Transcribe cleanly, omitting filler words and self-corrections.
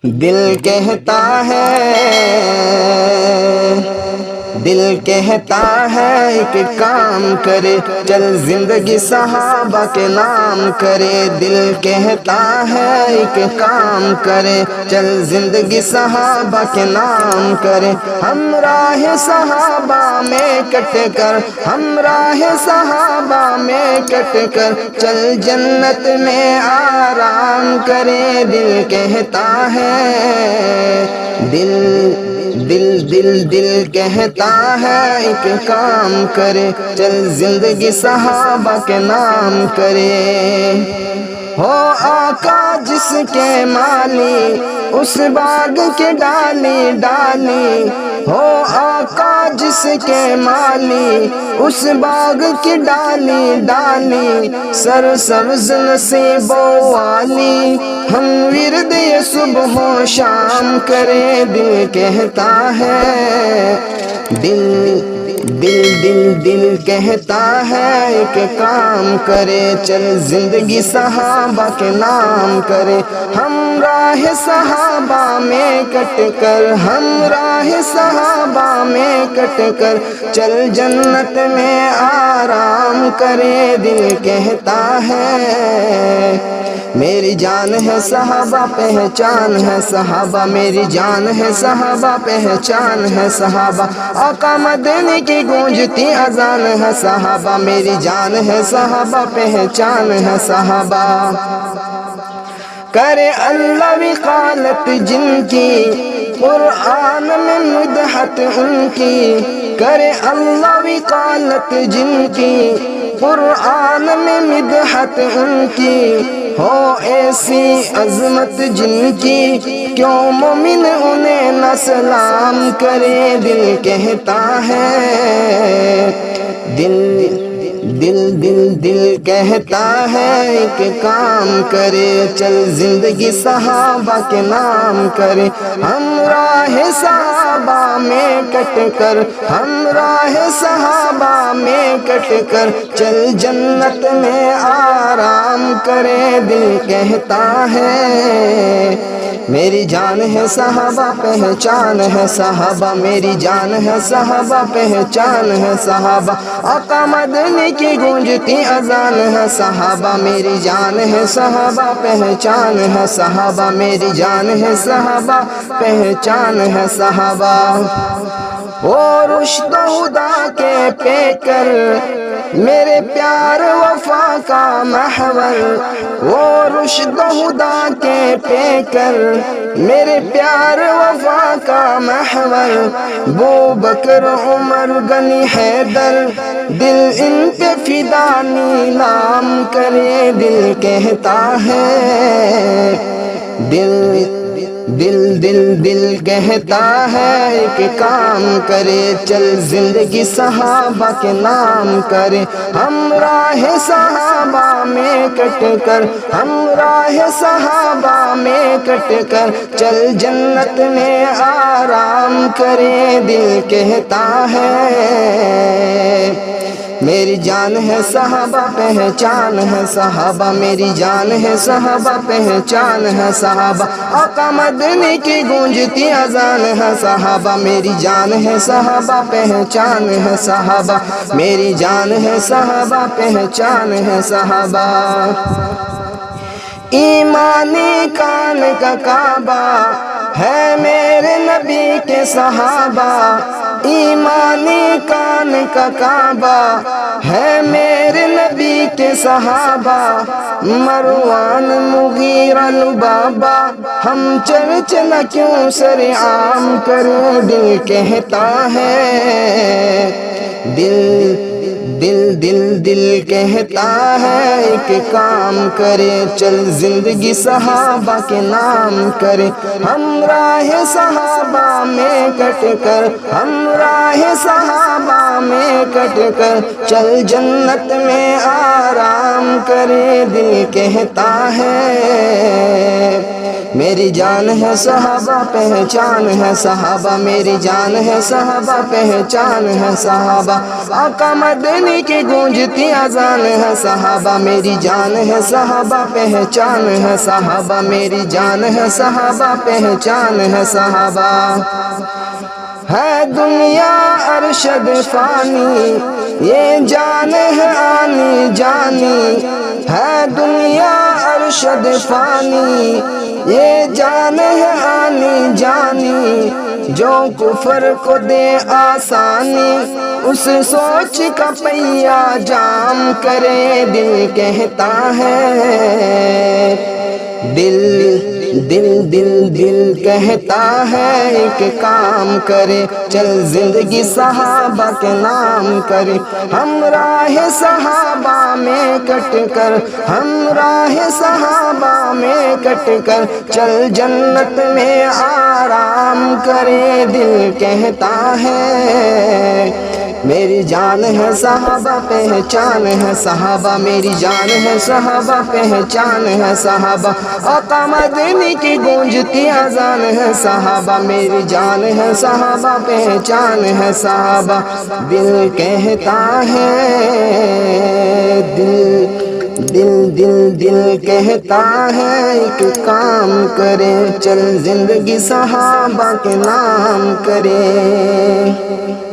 دل کہتا ہے ایک کام کرے، چل زندگی صحابہ کے نام کرے۔ دل کہتا ہے ایک کام کرے، چل زندگی صحابہ کے نام کرے۔ ہمراہ صحابہ میں کٹ کر، ہمراہ صحابہ میں کٹ کر، چل جنت میں آرام کرے۔ دل کہتا ہے، دل کہتا ہے ایک کام کرے، چل زندگی صحابہ کے نام کرے۔ ہو آقا جس کے مالی، اس باغ کے ڈالی ڈالی، ہو آقا جس کے مالی، اس باغ کی ڈالی ڈالی، سرسبز نصیبوں والی، ہم ورد یہ صبح و شام کرے۔ دل کہتا ہے، دل کہتا ہے ایک کام کرے، چل زندگی صحابہ کے نام کرے۔ ہمراہ صحابہ میں کٹ کر، ہمراہ صحابہ میں کٹ کر، چل جنت میں آرام کرے۔ دل کہتا ہے، میری جان ہے صحابہ پہچان ہے صحابہ، میری جان ہے صحابہ پہچان ہے صحابہ، آقا مدنی کی گونجتی اذان ہے صحابہ، میری جان ہے صحابہ پہچان ہے صحابہ۔ کرے اللہ وقالت جن کی، قرآن میں مدحت ان کی، کرے اللہ وقالت جن کی، قرآن میں مدحت ان کی، ہو ایسی عظمت جن کی، کیوں مومن انہیں نہ سلام کرے۔ دل کہتا ہے، دل کہتا ہے ایک کام کرے، چل زندگی صحابہ کے نام کرے۔ ہمراہ صحابہ میں کٹ کر، ہمراہ صحابہ میں کٹ کر، چل جنت میں آرام کرے۔ دل کہتا ہے، میری جان ہے صحابہ پہچان ہے صحابہ، میری جان ہے صحابہ پہچان ہے صحابہ، آقا مدنی کی گونجتی اذان ہے صحابہ، میری جان ہے صحابہ پہچان ہے صحابہ، میری جان ہے صحابہ پہچان ہے صحابہ۔ وہ رشد و ہدا کے پیکر، میرے پیار وفا کا محور، وہ رشد و ہدا کے پیکر، میرے پیار وفا کا محور، ابوبکر عمر غنی حیدر، دل ان پہ فدا نیلام کرے۔ دل کہتا ہے، دل کہتا ہے ایک کام کرے، چل زندگی صحابہ کے نام کرے۔ ہمراہ صحابہ میں کٹ کر، ہمراہ صحابہ میں کٹ کر، چل جنت میں آرام کرے۔ دل کہتا ہے، میری جان ہے صحابہ پہچان ہے صحابہ، میری جان ہے صحابہ پہچان ہے صحابہ، آقا مدنی کی گونجتی اذان ہے صحابہ، میری جان ہے صحابہ پہچان ہے صحابہ، میری جان ہے صحابہ پہچان ہے صحابہ۔ ایمانی کان کا کعبہ ہے میرے نبی کے صحابہ، ایمانی کان کا کعبہ ہے میرے نبی کے صحابہ، مروان مغیرہ لبابہ، ہم چرچ نہ کیوں سر عام کریں۔ دل کہتا ہے، دل کہتا ہے ایک کام کرے، چل زندگی صحابہ کے نام کرے۔ ہمراہ صحابہ میں کٹ کر، ہمراہ صحابہ میں کٹ کر، چل جنت میں آرام کرے۔ دل کہتا ہے، میری جان ہے صحابہ پہچان ہے صحابہ میری جان ہے صحابہ پہچان ہے صحابہ آقا مدنی کی گونجتی اذان ہے صحابہ میری جان ہے صحابہ پہچان ہے صحابہ میری جان ہے صحابہ پہچان ہے صحابہ ہے دنیا ارشد فانی یہ جان ہے آنی جانی ہے دنیا ارشد فانی یہ جان ہے آنی جانی جو کفر کو دے آسانی اس سوچ کا پہیا جام کرے دل کہتا ہے دل کہتا ہے ایک کام کرے چل زندگی صحابہ کے نام کرے ہم راہ صحابہ میں کٹ کر ہم راہ صحابہ میں کٹ کر چل جنت میں آرام کرے دل کہتا ہے میری جان ہے صحابہ پہچان ہے صحابہ میری جان ہے صحابہ پہچان ہے صحابہ آقا مدنی کی گونجتی اذان ہے صحابہ میری جان ہے صحابہ پہچان ہے صحابہ دل کہتا ہے دل کہتا ہے ایک کام کرے چل زندگی صحابہ کے نام کرے